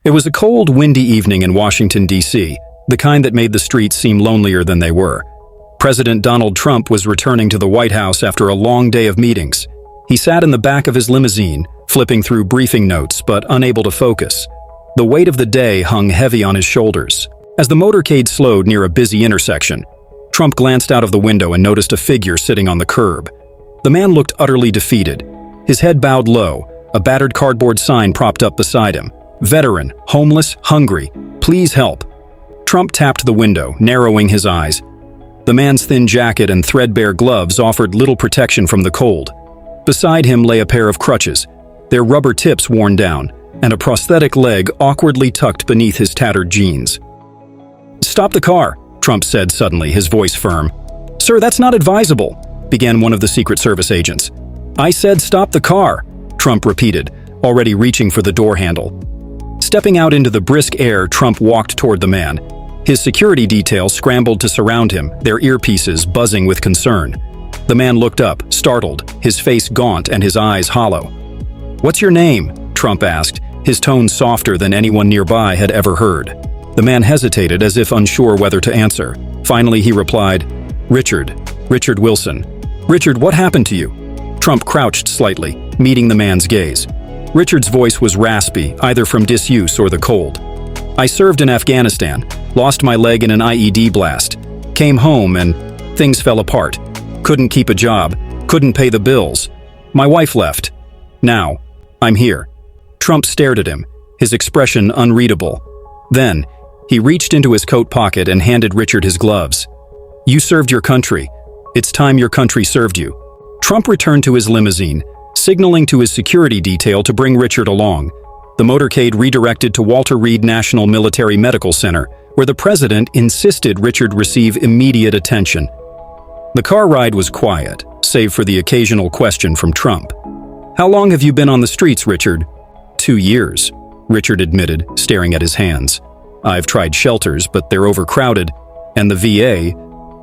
It was a cold, windy evening in Washington, D.C., the kind that made the streets seem lonelier than they were. President Donald Trump was returning to the White House after a long day of meetings. He sat in the back of his limousine, flipping through briefing notes but unable to focus. The weight of the day hung heavy on his shoulders. As the motorcade slowed near a busy intersection, Trump glanced out of the window and noticed a figure sitting on the curb. The man looked utterly defeated. His head bowed low, a battered cardboard sign propped up beside him. Veteran, homeless, hungry, please help. Trump tapped the window, narrowing his eyes. The man's thin jacket and threadbare gloves offered little protection from the cold. Beside him lay a pair of crutches, their rubber tips worn down, and a prosthetic leg awkwardly tucked beneath his tattered jeans. "Stop the car," Trump said suddenly, his voice firm. "Sir, that's not advisable," began one of the Secret Service agents. "I said stop the car," Trump repeated, already reaching for the door handle. Stepping out into the brisk air, Trump walked toward the man. His security detail scrambled to surround him, their earpieces buzzing with concern. The man looked up, startled, his face gaunt and his eyes hollow. "What's your name?" Trump asked, his tone softer than anyone nearby had ever heard. The man hesitated as if unsure whether to answer. Finally, he replied, Richard Wilson. "Richard, what happened to you?" Trump crouched slightly, meeting the man's gaze. Richard's voice was raspy, either from disuse or the cold. "I served in Afghanistan, lost my leg in an IED blast, came home and things fell apart. Couldn't keep a job, couldn't pay the bills. My wife left. Now, I'm here." Trump stared at him, his expression unreadable. Then, he reached into his coat pocket and handed Richard his gloves. "You served your country. It's time your country served you." Trump returned to his limousine, signaling to his security detail to bring Richard along. The motorcade redirected to Walter Reed National Military Medical Center, where the president insisted Richard receive immediate attention. The car ride was quiet, save for the occasional question from Trump. "How long have you been on the streets, Richard?" 2 years, Richard admitted, staring at his hands. "I've tried shelters, but they're overcrowded, and the VA,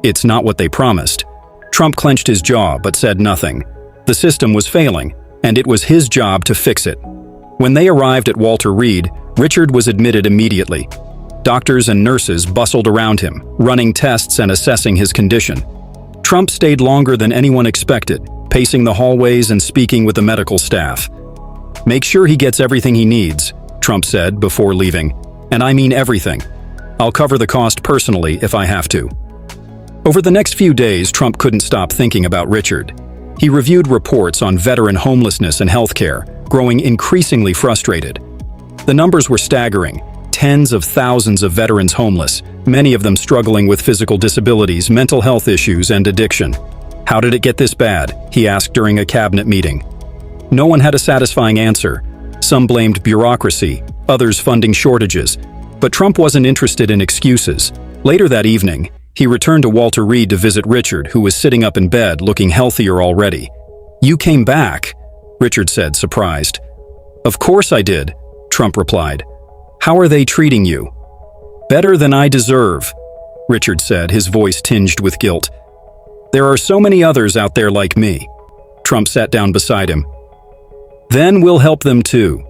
it's not what they promised." Trump clenched his jaw but said nothing. The system was failing, and it was his job to fix it. When they arrived at Walter Reed, Richard was admitted immediately. Doctors and nurses bustled around him, running tests and assessing his condition. Trump stayed longer than anyone expected, pacing the hallways and speaking with the medical staff. "Make sure he gets everything he needs," Trump said before leaving. "And I mean everything. I'll cover the cost personally if I have to." Over the next few days, Trump couldn't stop thinking about Richard. He reviewed reports on veteran homelessness and healthcare, growing increasingly frustrated. The numbers were staggering. Tens of thousands of veterans homeless, many of them struggling with physical disabilities, mental health issues, and addiction. "How did it get this bad?" he asked during a cabinet meeting. No one had a satisfying answer. Some blamed bureaucracy, others funding shortages. But Trump wasn't interested in excuses. Later that evening, he returned to Walter Reed to visit Richard, who was sitting up in bed, looking healthier already. "You came back," Richard said, surprised. "Of course I did," Trump replied. "How are they treating you?" "Better than I deserve," Richard said, his voice tinged with guilt. "There are so many others out there like me." Trump sat down beside him. "Then we'll help them too."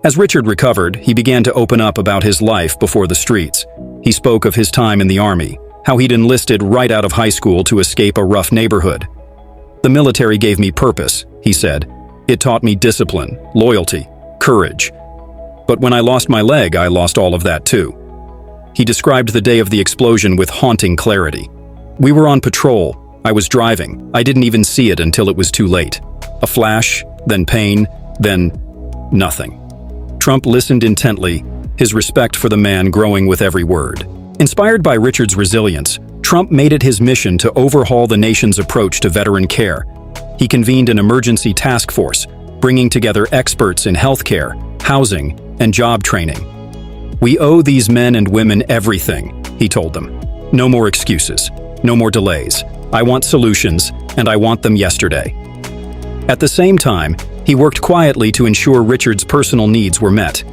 As Richard recovered, he began to open up about his life before the streets. He spoke of his time in the Army, how he'd enlisted right out of high school to escape a rough neighborhood. "The military gave me purpose," he said. "It taught me discipline, loyalty, courage. But when I lost my leg, I lost all of that too." He described the day of the explosion with haunting clarity. "We were on patrol. I was driving. I didn't even see it until it was too late. A flash, then pain, then nothing." Trump listened intently, his respect for the man growing with every word. Inspired by Richard's resilience, Trump made it his mission to overhaul the nation's approach to veteran care. He convened an emergency task force, bringing together experts in healthcare, housing, and job training. "We owe these men and women everything," he told them. "No more excuses, no more delays. I want solutions, and I want them yesterday." At the same time, he worked quietly to ensure Richard's personal needs were met.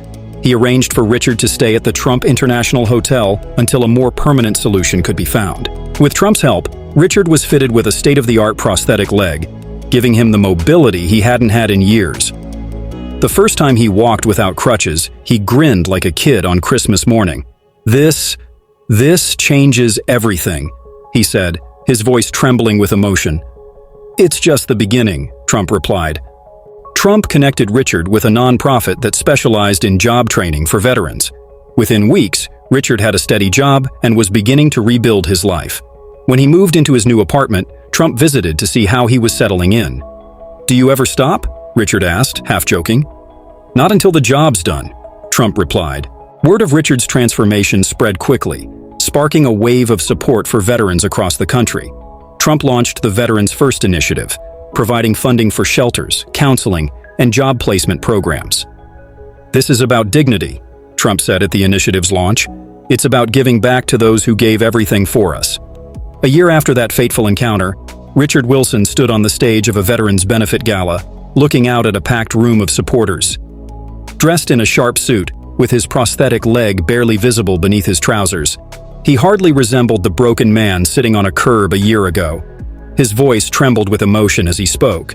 He arranged for Richard to stay at the Trump International Hotel until a more permanent solution could be found. With Trump's help, Richard was fitted with a state-of-the-art prosthetic leg, giving him the mobility he hadn't had in years. The first time he walked without crutches, he grinned like a kid on Christmas morning. This changes everything," he said, his voice trembling with emotion. "It's just the beginning," Trump replied. Trump connected Richard with a nonprofit that specialized in job training for veterans. Within weeks, Richard had a steady job and was beginning to rebuild his life. When he moved into his new apartment, Trump visited to see how he was settling in. "Do you ever stop?" Richard asked, half joking. "Not until the job's done," Trump replied. Word of Richard's transformation spread quickly, sparking a wave of support for veterans across the country. Trump launched the Veterans First initiative, providing funding for shelters, counseling, and job placement programs. "This is about dignity," Trump said at the initiative's launch. "It's about giving back to those who gave everything for us." A year after that fateful encounter, Richard Wilson stood on the stage of a Veterans Benefit Gala, looking out at a packed room of supporters. Dressed in a sharp suit, with his prosthetic leg barely visible beneath his trousers, he hardly resembled the broken man sitting on a curb a year ago. His voice trembled with emotion as he spoke.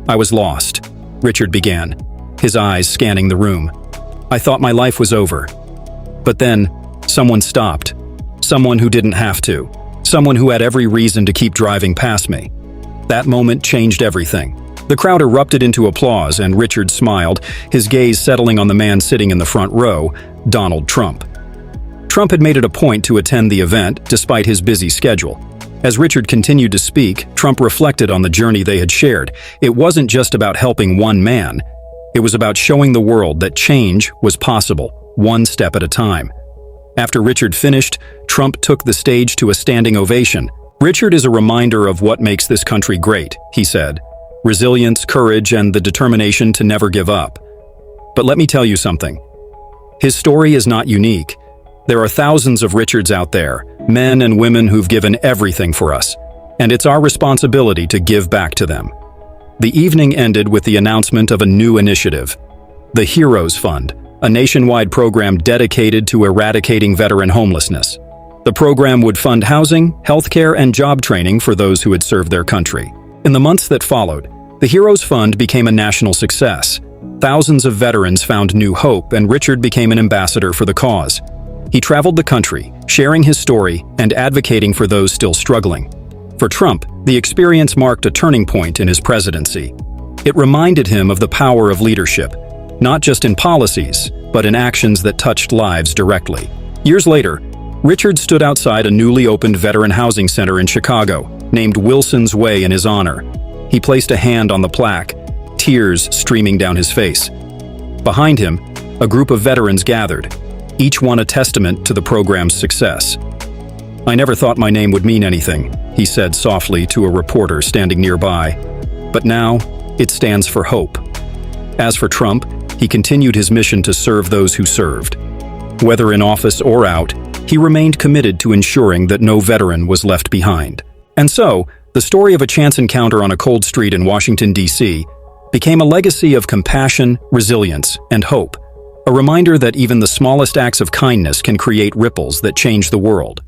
"I was lost," Richard began, his eyes scanning the room. "I thought my life was over. But then, someone stopped. Someone who didn't have to. Someone who had every reason to keep driving past me. That moment changed everything." The crowd erupted into applause, and Richard smiled, his gaze settling on the man sitting in the front row, Donald Trump. Trump had made it a point to attend the event, despite his busy schedule. As Richard continued to speak, Trump reflected on the journey they had shared. It wasn't just about helping one man. It was about showing the world that change was possible, one step at a time. After Richard finished, Trump took the stage to a standing ovation. "Richard is a reminder of what makes this country great," he said. "Resilience, courage, and the determination to never give up. But let me tell you something. His story is not unique. There are thousands of Richards out there, men and women who've given everything for us, and it's our responsibility to give back to them." The evening ended with the announcement of a new initiative, the Heroes Fund, a nationwide program dedicated to eradicating veteran homelessness. The program would fund housing, healthcare, and job training for those who had served their country. In the months that followed, the Heroes Fund became a national success. Thousands of veterans found new hope, and Richard became an ambassador for the cause. He traveled the country, sharing his story and advocating for those still struggling. For Trump, the experience marked a turning point in his presidency. It reminded him of the power of leadership, not just in policies, but in actions that touched lives directly. Years later, Richard stood outside a newly opened veteran housing center in Chicago, named Wilson's Way in his honor. He placed a hand on the plaque, tears streaming down his face. Behind him, a group of veterans gathered, each one a testament to the program's success. "I never thought my name would mean anything," he said softly to a reporter standing nearby. "But now, it stands for hope." As for Trump, he continued his mission to serve those who served. Whether in office or out, he remained committed to ensuring that no veteran was left behind. And so, the story of a chance encounter on a cold street in Washington, D.C., became a legacy of compassion, resilience, and hope, a reminder that even the smallest acts of kindness can create ripples that change the world.